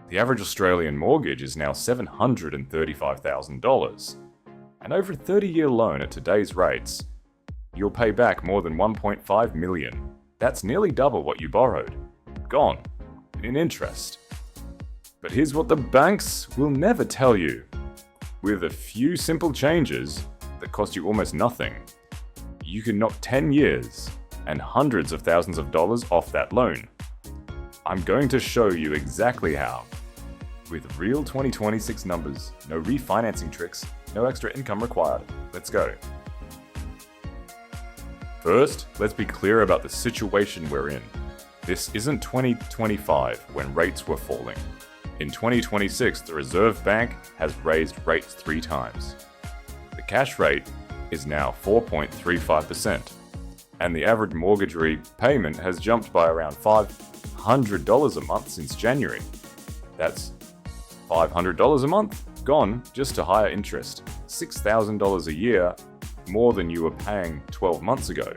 The average Australian mortgage is now $735,000. And over a 30-year loan at today's rates, you'll pay back more than $1.5 million. That's nearly double what you borrowed. Gone. In interest. But here's what the banks will never tell you. With a few simple changes that cost you almost nothing, you can knock 10 years and hundreds of thousands of dollars off that loan. I'm going to show you exactly how. With real 2026 numbers, no refinancing tricks, no extra income required. Let's go. First, let's be clear about the situation we're in. This isn't 2025 when rates were falling. In 2026, the Reserve Bank has raised rates 3 times. The cash rate is now 4.35%, and the average mortgage repayment has jumped by around $500 a month since January. That's $500 a month gone just to higher interest, $6,000 a year more than you were paying 12 months ago,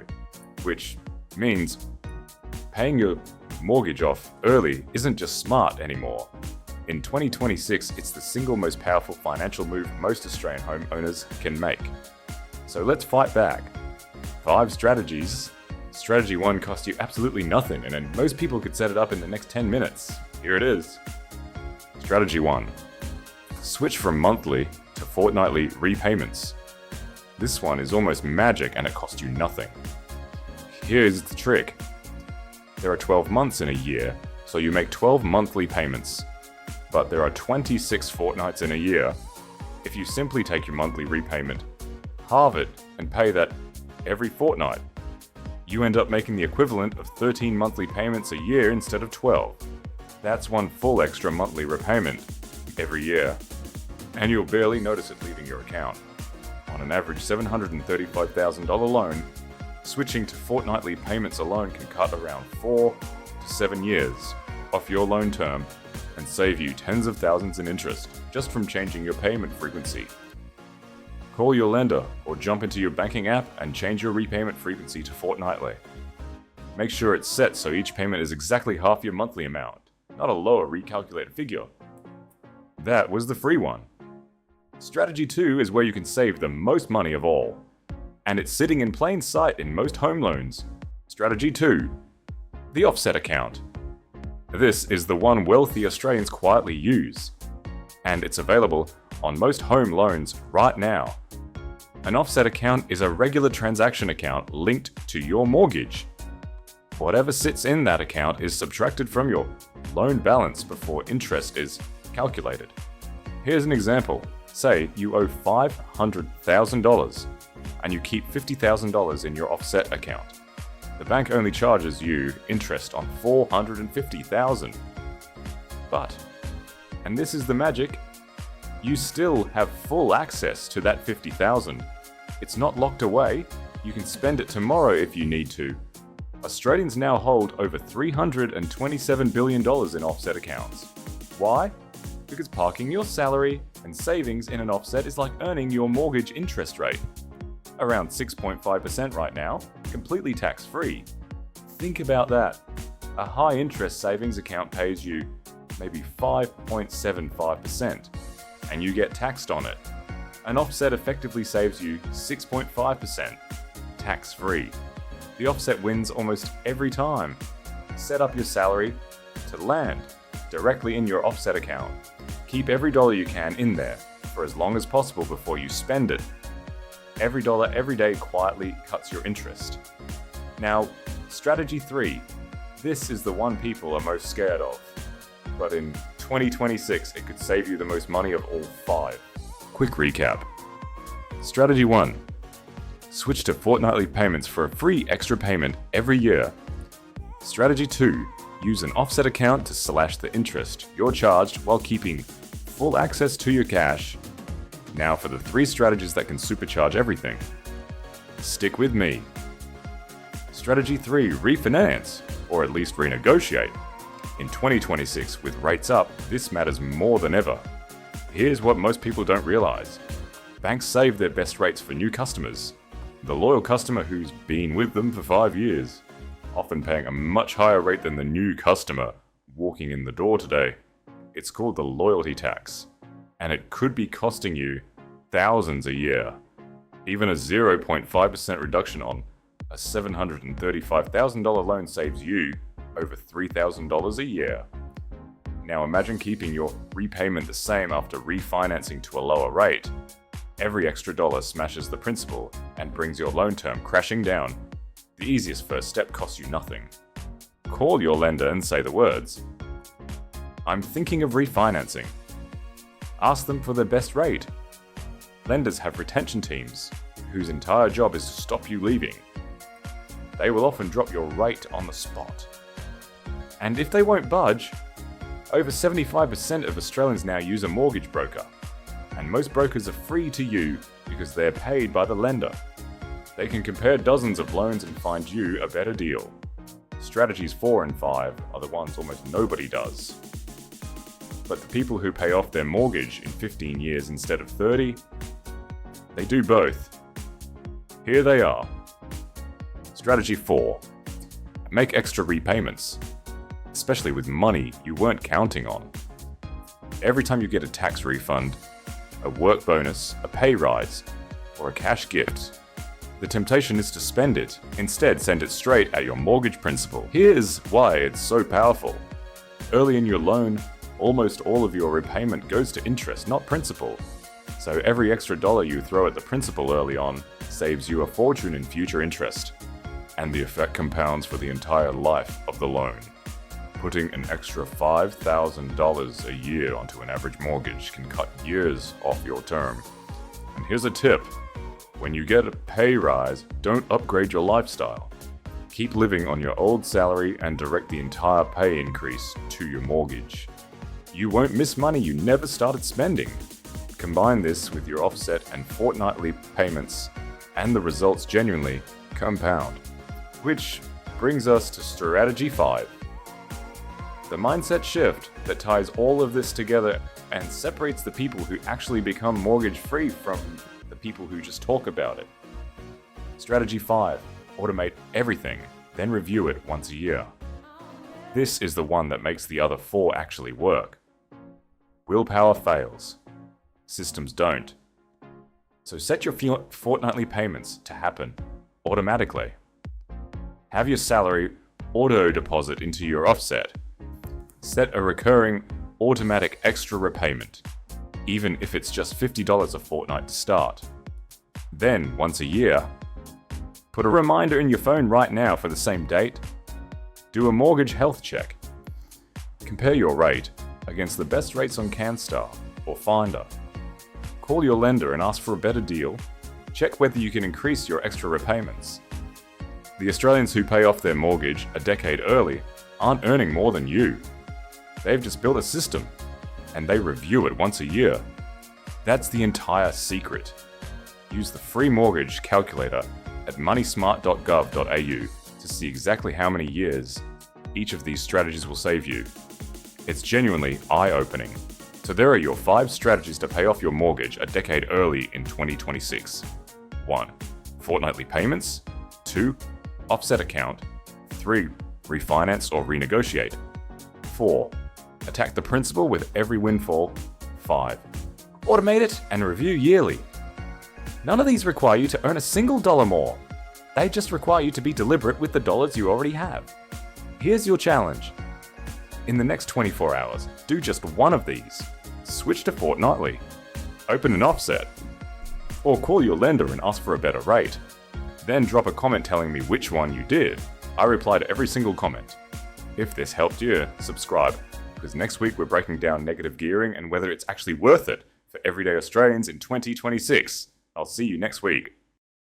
which means paying your mortgage off early isn't just smart anymore. In 2026, it's the single most powerful financial move most Australian homeowners can make. So let's fight back. 5 strategies. Strategy 1 costs you absolutely nothing, and then most people could set it up in the next 10 minutes. Here it is. Strategy 1. Switch from monthly to fortnightly repayments. This one is almost magic and it costs you nothing. Here's the trick. There are 12 months in a year, so you make 12 monthly payments. But there are 26 fortnights in a year. If you simply take your monthly repayment, halve it, and pay that every fortnight, you end up making the equivalent of 13 monthly payments a year instead of 12. That's one full extra monthly repayment every year, and you'll barely notice it leaving your account. On an average $735,000 loan, switching to fortnightly payments alone can cut around 4 to 7 years off your loan term and save you tens of thousands in interest just from changing your payment frequency. Call your lender or jump into your banking app and change your repayment frequency to fortnightly. Make sure it's set so each payment is exactly half your monthly amount, not a lower recalculated figure. That was the free one. Strategy 2 is where you can save the most money of all, and it's sitting in plain sight in most home loans. Strategy 2. The offset account. This is the one wealthy Australians quietly use, and it's available on most home loans right now. An offset account is a regular transaction account linked to your mortgage. Whatever sits in that account is subtracted from your loan balance before interest is calculated. Here's an example. Say you owe $500,000 and you keep $50,000 in your offset account. The bank only charges you interest on $450,000. But, and this is the magic, you still have full access to that $50,000. It's not locked away. You can spend it tomorrow if you need to. Australians now hold over $327 billion in offset accounts. Why? Because parking your salary and savings in an offset is like earning your mortgage interest rate. Around 6.5% right now, completely tax-free. Think about that. A high-interest savings account pays you maybe 5.75%, and you get taxed on it. An offset effectively saves you 6.5%, tax-free. The offset wins almost every time. Set up your salary to land directly in your offset account. Keep every dollar you can in there for as long as possible before you spend it. Every dollar every day quietly cuts your interest. Now, strategy 3. This is the one people are most scared of. But in 2026, it could save you the most money of all 5. Quick recap. Strategy 1. Switch to fortnightly payments for a free extra payment every year. Strategy 2. Use an offset account to slash the interest you're charged while keeping full access to your cash. Now for the 3 strategies that can supercharge everything. Stick with me. Strategy 3. Refinance, or at least renegotiate. In 2026, with rates up, this matters more than ever. Here's what most people don't realize. Banks save their best rates for new customers. The loyal customer who's been with them for 5 years, often paying a much higher rate than the new customer walking in the door today. It's called the loyalty tax, and it could be costing you thousands a year. Even a 0.5% reduction on a $735,000 loan saves you over $3,000 a year. Now imagine keeping your repayment the same after refinancing to a lower rate. Every extra dollar smashes the principal and brings your loan term crashing down. The easiest first step costs you nothing. Call your lender and say the words, "I'm thinking of refinancing." Ask them for the best rate. Lenders have retention teams whose entire job is to stop you leaving. They will often drop your rate on the spot. And if they won't budge, over 75% of Australians now use a mortgage broker. And most brokers are free to you because they're paid by the lender. They can compare dozens of loans and find you a better deal. Strategies 4 and 5 are the ones almost nobody does. But the people who pay off their mortgage in 15 years instead of 30, they do both. Here they are. Strategy 4. Make extra repayments, especially with money you weren't counting on. Every time you get a tax refund, a work bonus, a pay rise, or a cash gift, the temptation is to spend it. Instead, send it straight at your mortgage principal. Here's why it's so powerful. Early in your loan, almost all of your repayment goes to interest, not principal. So every extra dollar you throw at the principal early on saves you a fortune in future interest. And the effect compounds for the entire life of the loan. Putting an extra $5,000 a year onto an average mortgage can cut years off your term. And here's a tip. When you get a pay rise, don't upgrade your lifestyle. Keep living on your old salary and direct the entire pay increase to your mortgage. You won't miss money you never started spending. Combine this with your offset and fortnightly payments, and the results genuinely compound. Which brings us to strategy 5. The mindset shift that ties all of this together and separates the people who actually become mortgage-free from the people who just talk about it. Strategy 5. Automate everything, then review it once a year. This is the one that makes the other 4 actually work. Willpower fails. Systems don't. So set your fortnightly payments to happen automatically. Have your salary auto-deposit into your offset. Set a recurring automatic extra repayment, even if it's just $50 a fortnight to start. Then, once a year, put a reminder in your phone right now for the same date. Do a mortgage health check. Compare your rate against the best rates on CanStar or Finder. Call your lender and ask for a better deal. Check whether you can increase your extra repayments. The Australians who pay off their mortgage a decade early aren't earning more than you. They've just built a system, and they review it once a year. That's the entire secret. Use the free mortgage calculator at moneysmart.gov.au to see exactly how many years each of these strategies will save you. It's genuinely eye-opening. So there are your 5 strategies to pay off your mortgage a decade early in 2026. 1. Fortnightly payments. 2. Offset account. 3. Refinance or renegotiate. 4. Attack the principal with every windfall. 5. Automate it and review yearly. None of these require you to earn a single dollar more. They just require you to be deliberate with the dollars you already have. Here's your challenge. In the next 24 hours, do just one of these. Switch to fortnightly. Open an offset. Or call your lender and ask for a better rate. Then drop a comment telling me which one you did. I reply to every single comment. If this helped you, subscribe, because next week we're breaking down negative gearing and whether it's actually worth it for everyday Australians in 2026. I'll see you next week.